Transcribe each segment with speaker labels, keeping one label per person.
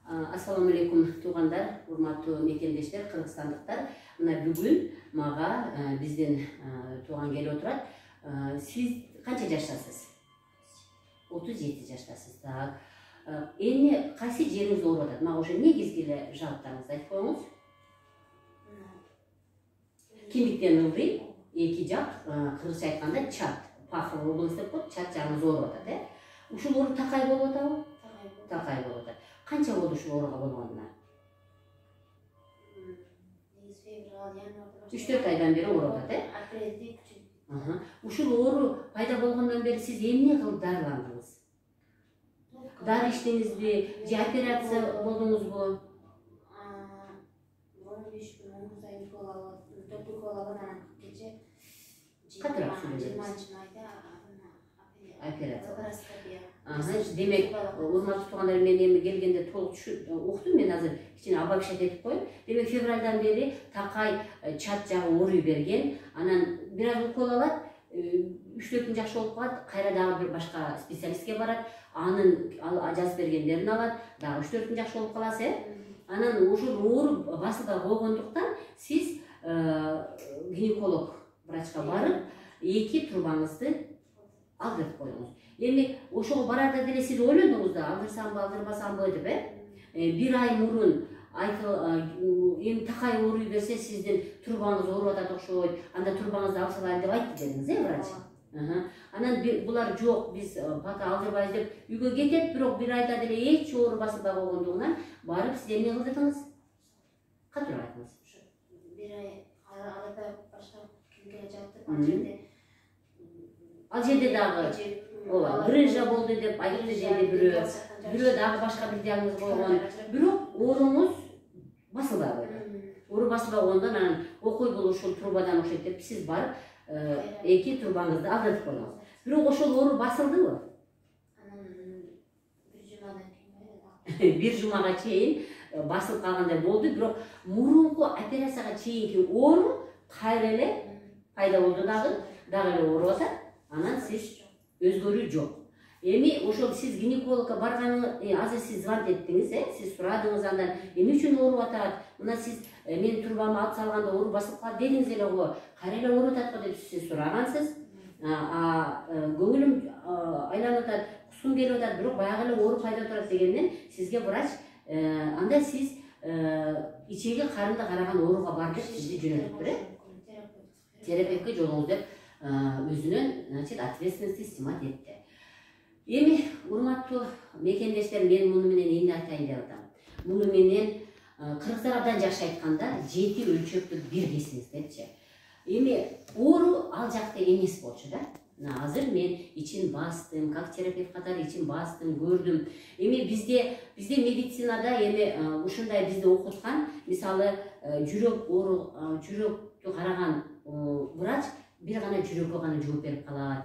Speaker 1: Ассаламу алейкум туғандар, урматтуу мекендештер, кыргызстандыктар. Мына бүгүн мага бизден туган келип отурат. Сиз канча жаштасыз? 37 жаштасыз. Так. Эми кайсы жериңиз ооруп атат? Мага ошо негизги эле жааттарыңызды айтып коюңуз. Кимиктен ылдый, эки жак, кыргызча айтканда чат, пахыл область деп коет, чат жагыңыз ооруп атат, Ушул оору такай болуп атабы? Такай болуп атат. Канча болду ушул ооруга болгонуна? 3-4 айдан бери ооруп атат, Ушул оору пайда болгондон бери сиз эмне кылып дарыландыңыз? Дары иштеңизби, же операция болдуңузбу? Катыраак сүйлөңүз. Операция. Демек, урматтуу туугандар, мен эми келгенде толук уктум, мен азыр кичине обобщать этип коеюн. Демек, февралдан бери такай чат жагы ооруй берген, анан бир аз укол алат, 3-4 күн жакшы болуп калат, кайра дагы бир башка специалистке барат, анын жазып бергендерин алат, дагы 3-4 күн жакшы болуп каласыз, Анан ушул оору басылган болгондуктан сиз гинеколог врачка барып, эки трубаңызды алдырып коюңуз. Эми ошого барарда деле сиз ойлодуңуз да, алдырсамбы, алдырбасамбы деп, бир ай мурун эми такай ооруй берсе, сиздин трубаңыз ооруп атат окшойт, анда трубаңызды алып салайын деп айтты дедиңиз, врач? Анан булар жок, биз пока алдырбайбыз деп үйгө кетет, бирок бир айда деле эч оору басылбай койгондугунан барып сиз эмне кылдырдыңыз? Катуураак айтыңыз.
Speaker 2: Бир ай аларда башка кимге жаттым,
Speaker 1: ал жерде дагы грыжа болду деп айтты жерде бирөө дагы башка бир диагноз койгон. Бирок ооруңуз басылбай койду. Оору басылбай койгондон анан окуй бул ушул трубадан окшойт деп сиз барып эки трубаңызды алдырып койдуңуз. Бирок ошол оору басылдыбы? Бир жумага чейин басылып калгандай болду, бирок мурунку операцияга чейинки оору кайра эле пайда болду, дагы эле ооруп атат. Анан сиз өзгөрүү жок. Эми ошол сиз гинекологко барганыгы, азыр сиз звонок эттиңиз, сиз сурадыңыз андан, эмне үчүн ооруп атат? Мына сиз мен трубамы алып салганда ооруп басылып калат дедиңиз эле го, кайра эле ооруп атат го деп сиз сурагансыз. Көңүлүм айланып атат, кускум келип атат, бирок баягы эле ооруп пайда турат дегенден сизге врач анда сиз ичеги карынды караган ооруга бар деп сизди жөнөтүптүр, терапевтке жолуңуз деп өзүнөн, значит, ответственности снимать этти. Эми урматтуу мекендештер, мен муну менен эмне айтайын деп атам. Муну менен кыргыздар абдан жакшы айтканда 7 өлчөктү бир кесиңиз депчи. Эми оору ал жакта эмес болчу да. Азыр мен ичин бастым, как терапевт катары ичин бастым, көрдүм. Эми бизде медицинада эми ушундай бизди окуткан, мисалы жүрөктү караган врач бир гана жүрөккө гана жооп берип калат.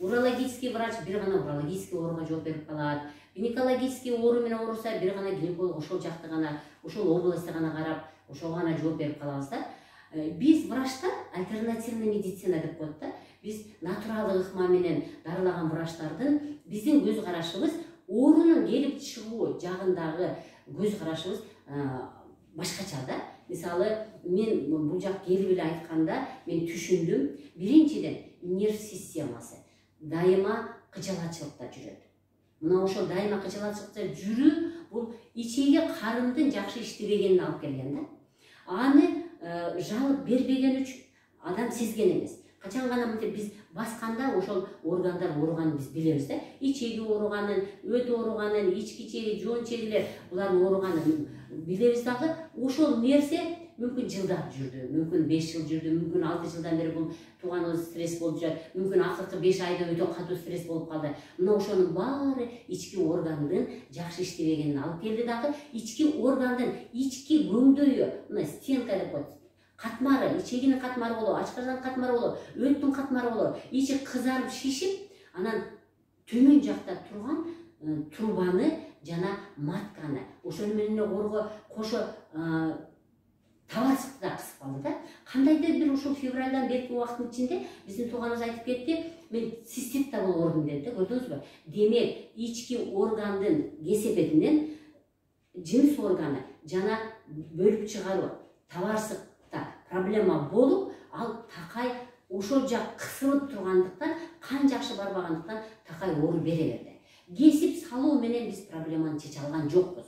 Speaker 1: Урологический врач бир гана урологический ооруга жооп берип калат. Гинекологический оору менен ооруса бир гана гинеколог ошол жакты гана, ошол областты гана карап, ошого гана жооп берип калабыз да. Биз врачтар альтернативный медицина деп коет да. Биз натуралдык ыкма менен дарылаган врачтардын биздин көз карашыбыз оорунун келип чыгуу жагындагы көз карашыбыз башкача да. Мисалы, мен бул жак келип эле айтканда мен түшүндүм. Биринчиден, нерв системасы дайыма кычалачылыкта жүрөт. Мына ошол дайыма кычалачылыкта жүрүү бул ичеги карындын жакшы иштебегенин алып келген да. Аны жалып бербеген үчүн адам сезген эмес. Качан гана мынтип биз басканда ошол органдар ооруганын биз билебиз да. Ичеги ооруганын, өт ооруганын, ички ичеги, жон чегилер булардын ооруганын билебиз дагы. Ошол нерсе мүмкүн жылдап жүрдү, мүмкүн 5 жыл жүрдү, мүмкүн 6 жылдан бери бул тууганыбыз стресс болуп жүрөт, мүмкүн акыркы 5 айда өтө катуу стресс болуп калды. Мына ошонун баары ички органдын жакшы иштебегенин алып келди дагы. Ички органдын ички көңдөйү, мына стенка деп коет. Катмары, ичегинин катмары болобу, ачкырдан катмары болобу, өттүн катмары болобу, ичи кызарып шишип, анан төмөн жакта турган трубаны жана матканы, ошону менен оорго кошо табарсыкты да кысып калды да. Кандайдыр бир ушул февралдан берки убакыттын ичинде биздин тууганыбыз айтып кетти, мен циститта болуп дедим да, көрдүңүзбү? Демек, ички органдын кесепетинен жыныс органы жана бөлүп чыгаруу табарсыкта проблема болуп, ал такай ошол жак кысылып тургандыктан, кан жакшы барбагандыктан такай оору бере берди. Кесип салуу менен биз проблеманы чече алган жокпуз.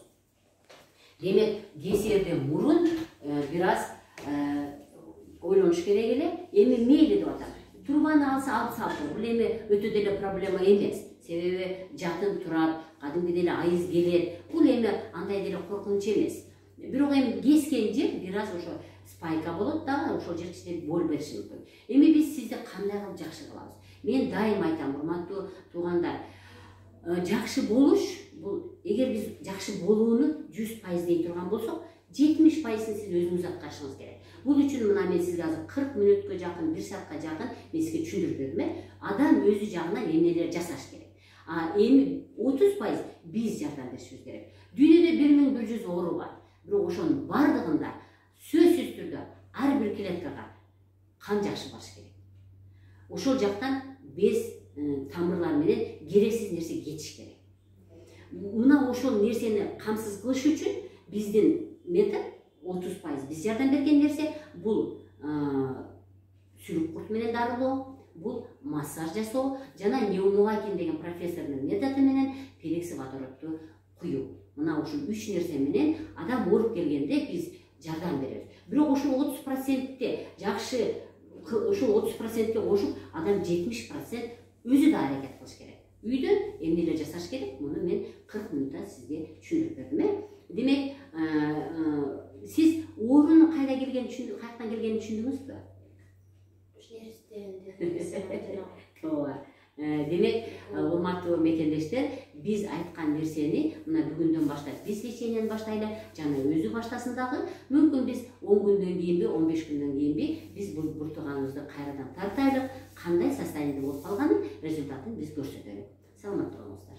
Speaker 1: Демек, кесерден мурун бир аз ойлонуш керек эле. Эми мейли деп атам. Трубаны алса бул эми өтө деле проблема эмес. Себеби жатын турат, кадимки деле айыз келет. Бул эми андай деле коркунуч эмес. Бирок эми кескен жер бир аз ошо спайка болот да, ошол жер кичине боль бериши мүмкүн. Эми биз сизди кандай кылып жакшы кылабыз? Мен дайым айтам, урматтуу туугандар, жакшы болуш бул, эгер биз жакшы болууну 100% дей турган болсок, 70%ын сиз өзүңүз аткарышыңыз керек. Бул үчүн мына мен сизге азыр 40 мүнөткө жакын, 1 саатка жакын мен сизге түшүндүрүп бердим. Адам өзү жагынан эмнелер жасаш керек. Эми 30% биз жардам беришибиз керек. Дүйнөдө 1100 оору бар. Бирок ошонун бардыгында сөзсүз түрдө ар бир клеткага кан жакшы барыш керек. Ошол жактан без тамырлар менен керексиз нерсе кетиш керек. Мына ошол нерсени камсыз кылыш үчүн биздин метод 30% биз жардам берген нерсе бул сүрүк курт менен дарылоо, бул массаж жасоо жана Неумоакин деген профессордун методу менен перекси водородду куюу. Мына ушул 3 нерсе менен адам ооруп келгенде биз жардам беребиз. Бирок ошол 30%те жакшы, ошол 30%ке кошуп адам 70% өзү да аракет кылыш керек. Үйдөн эмнелер жасаш керек? Муну мен 40 мүнөттө сизге түшүндүрүп бердим. Демек, сиз оорунун кайдан келгенин түшүндүңүзбү? Ооба. Демек, урматтуу мекендештер, биз айткан нерсени мына бүгүндөн баштап биз лечениени баштайлы, жана өзү баштасын дагы. Мүмкүн биз 10 күндөн кийинби, 15 күндөн кийинби биз бул буртуганыбызды кайрадан тартайлык, кандай состояниеде болуп калганын, результатын биз көрсөтөлүк. Саламатта болуңуздар.